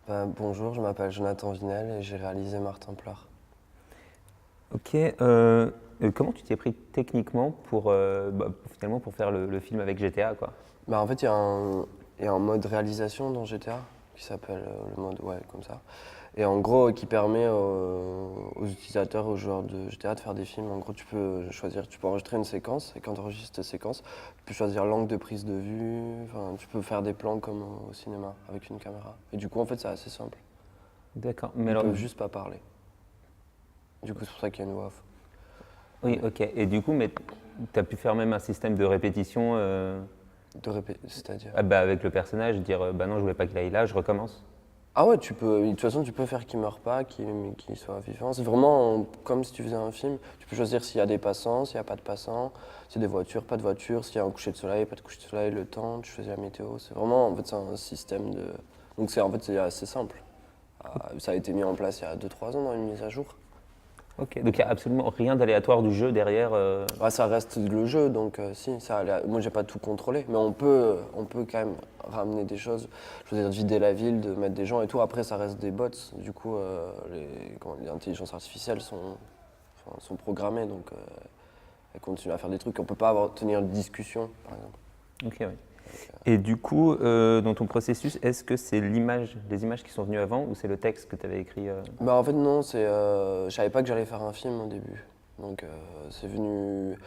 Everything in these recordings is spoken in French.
Bonjour, je m'appelle Jonathan Vinel et j'ai réalisé Martin Pleur. Ok. Comment tu t'y es pris techniquement pour, finalement pour faire le film avec GTA, quoi? En fait, il y a un mode réalisation dans GTA qui s'appelle le mode, ouais, comme ça. Et en gros, qui permet aux utilisateurs, aux joueurs de GTA de faire des films. En gros, tu peux choisir, tu peux enregistrer une séquence et quand tu enregistres cette séquence, tu peux choisir l'angle de prise de vue. Enfin, tu peux faire des plans comme au cinéma avec une caméra. Et du coup, en fait, c'est assez simple. D'accord. Mais Ils alors, peuvent juste pas parler. Du coup, c'est pour ça qu'il y a une voix off. oui, Mais ok. Et du coup, mais tu as pu faire même un système de répétition de répéter, c'est-à-dire. avec le personnage, dire bah non, je voulais pas qu'il aille là, je recommence. Ah ouais, tu peux, de toute façon, tu peux faire qu'il meure pas, qu'il soit vivant. C'est vraiment comme si tu faisais un film. Tu peux choisir s'il y a des passants, s'il n'y a pas de passants, s'il y a des voitures, pas de voitures, s'il y a un coucher de soleil, pas de coucher de soleil, le temps, tu choisis la météo. C'est vraiment, en fait, c'est un système de. Donc en fait, c'est assez simple. Ça a été mis en place il y a 2 3 ans dans une mise à jour. Ok. Donc il n'y a absolument rien d'aléatoire du jeu derrière. Ouais, ça reste le jeu, donc si, moi j'ai pas tout contrôlé, mais on peut quand même ramener des choses. Je veux dire, de vider la ville, de mettre des gens et tout. Après, ça reste des bots. Du coup, les intelligences artificielles sont programmées, donc elles continuent à faire des trucs. On peut pas tenir de discussion, par exemple. Ok, oui. Et du coup, dans ton processus, est-ce que c'est les images qui sont venues avant ou c'est le texte que tu avais écrit En fait, non, je savais pas que j'allais faire un film au début. Donc, c'est venu.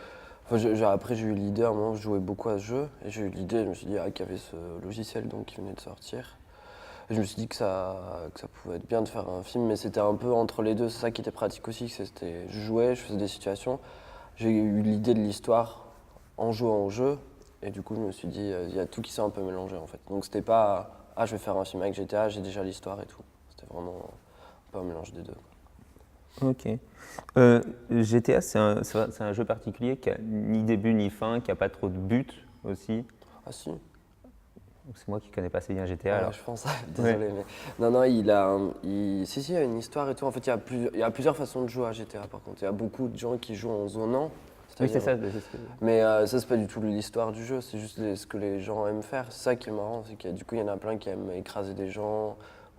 Enfin, après, j'ai eu l'idée, à un moment, je jouais beaucoup à ce jeu, et j'ai eu l'idée, je me suis dit qu'il y avait ce logiciel donc, qui venait de sortir. Et je me suis dit que ça pouvait être bien de faire un film, mais c'était un peu entre les deux. C'est ça qui était pratique aussi, je jouais, je faisais des situations. J'ai eu l'idée de l'histoire en jouant au jeu, et du coup, je me suis dit, il y a tout qui s'est un peu mélangé en fait. Donc, c'était pas, je vais faire un film avec GTA, j'ai déjà l'histoire et tout. C'était vraiment un peu un mélange des deux. Ok. GTA, c'est un jeu particulier qui a ni début ni fin, qui a pas trop de but aussi. Ah si. C'est moi qui connais pas assez bien GTA Ouais, alors. je pense, Ouais. désolé, mais. Non, non, si, il y a une histoire et tout. En fait, il y a plusieurs façons de jouer à GTA par contre. Il y a beaucoup de gens qui jouent en zonant, Oui, c'est c'est-à-dire. ça. Mais ça, c'est pas du tout l'histoire du jeu, c'est juste ce que les gens aiment faire. C'est ça qui est marrant, c'est qu'il y a, du coup, il y en a plein qui aiment écraser des gens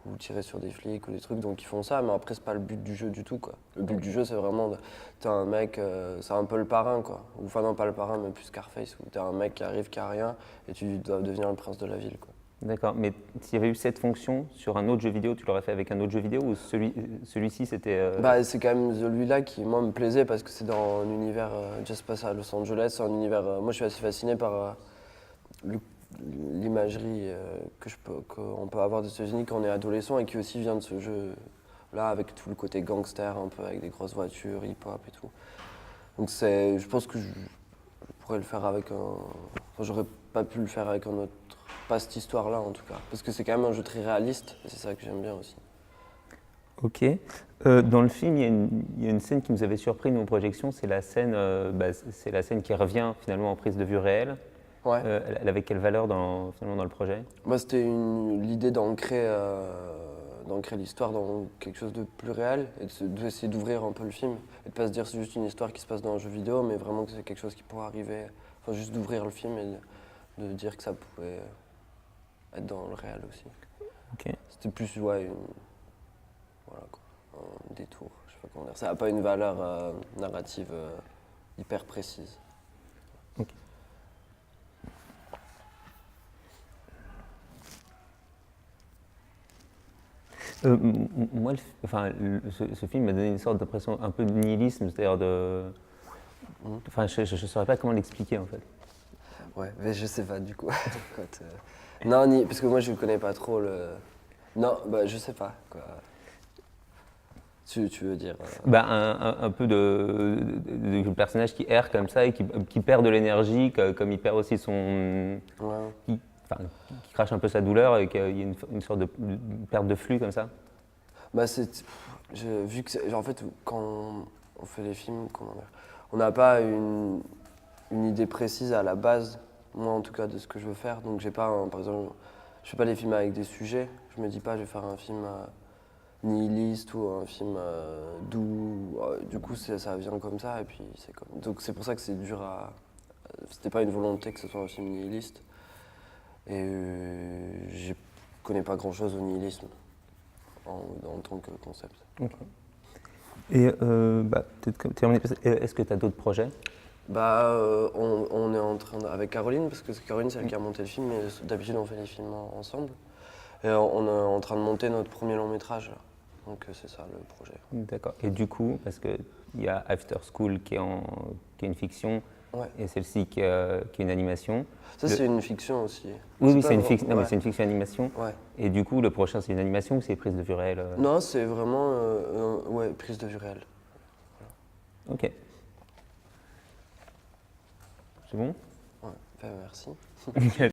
ou tirer sur des flics ou des trucs, donc ils font ça, mais après, c'est pas le but du jeu du tout, quoi. Le but du jeu, c'est vraiment. T'es un mec, c'est un peu le parrain, quoi. Ou enfin, non, pas le parrain, mais plus Scarface, où t'es un mec qui arrive, qui a rien, et tu dois devenir le prince de la ville, quoi. D'accord. Mais s'il y avait eu cette fonction sur un autre jeu vidéo, tu l'aurais fait avec un autre jeu vidéo ou celui-ci c'était. C'est quand même celui-là qui, moi, me plaisait parce que c'est dans un univers, déjà se passe à Los Angeles, c'est un univers, moi je suis assez fasciné par le- l'imagerie qu'on peut avoir des États-Unis quand on est adolescent et qui aussi vient de ce jeu-là avec tout le côté gangster, un peu avec des grosses voitures, hip-hop et tout. Donc je pense que je pourrais le faire avec un, enfin, j'aurais pas pu le faire avec un autre, pas cette histoire-là en tout cas, parce que c'est quand même un jeu très réaliste et c'est ça que j'aime bien aussi. Ok. Dans le film, il y a une scène qui nous avait surpris nous en projection, c'est la scène, c'est la scène qui revient finalement en prise de vue réelle. Ouais. Elle avait quelle valeur finalement dans le projet? Moi, c'était l'idée d'ancrer l'histoire dans quelque chose de plus réel et d'essayer d'ouvrir un peu le film et de pas se dire c'est juste une histoire qui se passe dans un jeu vidéo, mais vraiment que c'est quelque chose qui pourrait arriver. Enfin, juste d'ouvrir le film et de dire que ça pouvait être dans le réel aussi. Ok. C'était plus, ouais, voilà, quoi, un détour. Je sais pas comment dire. Ça n'a pas une valeur narrative hyper précise. Ok. Moi, ce film m'a donné une sorte d'impression un peu de nihilisme, c'est-à-dire de. Mhm. Enfin, je ne saurais pas comment l'expliquer en fait. Ouais, mais je sais pas du coup. Non, parce que moi je connais pas trop le. Non, je sais pas quoi. Tu veux dire. Un peu de personnage qui erre comme ça et qui perd de l'énergie, comme il perd aussi son. Ouais. Enfin, qui crache un peu sa douleur et qu'il y a une sorte de perte de flux comme ça. C'est. Vu que. En fait, quand on fait les films, comment dire, on n'a pas une idée précise à la base, moi en tout cas, de ce que je veux faire. Donc j'ai pas, par exemple, je fais pas les films avec des sujets. Je me dis pas, je vais faire un film nihiliste ou un film doux. Du coup, ça vient comme ça et puis c'est comme. Donc c'est pour ça que c'est dur à. C'était pas une volonté que ce soit un film nihiliste. Et je connais pas grand chose au nihilisme. en tant que concept. Ok. Et peut-être terminer, est-ce que tu as d'autres projets? On est en train avec Caroline, parce que c'est Caroline, c'est elle qui a monté le film, mais d'habitude on fait les films ensemble. Et on est en train de monter notre premier long métrage, là. Donc c'est ça le projet. D'accord. Et du coup, parce qu'il y a After School qui est une fiction, Ouais. et celle-ci qui est une animation. Ça c'est une fiction aussi. Oui, pas c'est une vrai- fiction. Non, mais ouais. c'est une fiction animation. Ouais. Et du coup, le prochain, c'est une animation ou c'est prise de vue réelle? Non, c'est vraiment ouais, prise de vue réelle. Ok. C'est bon? Ouais. Merci.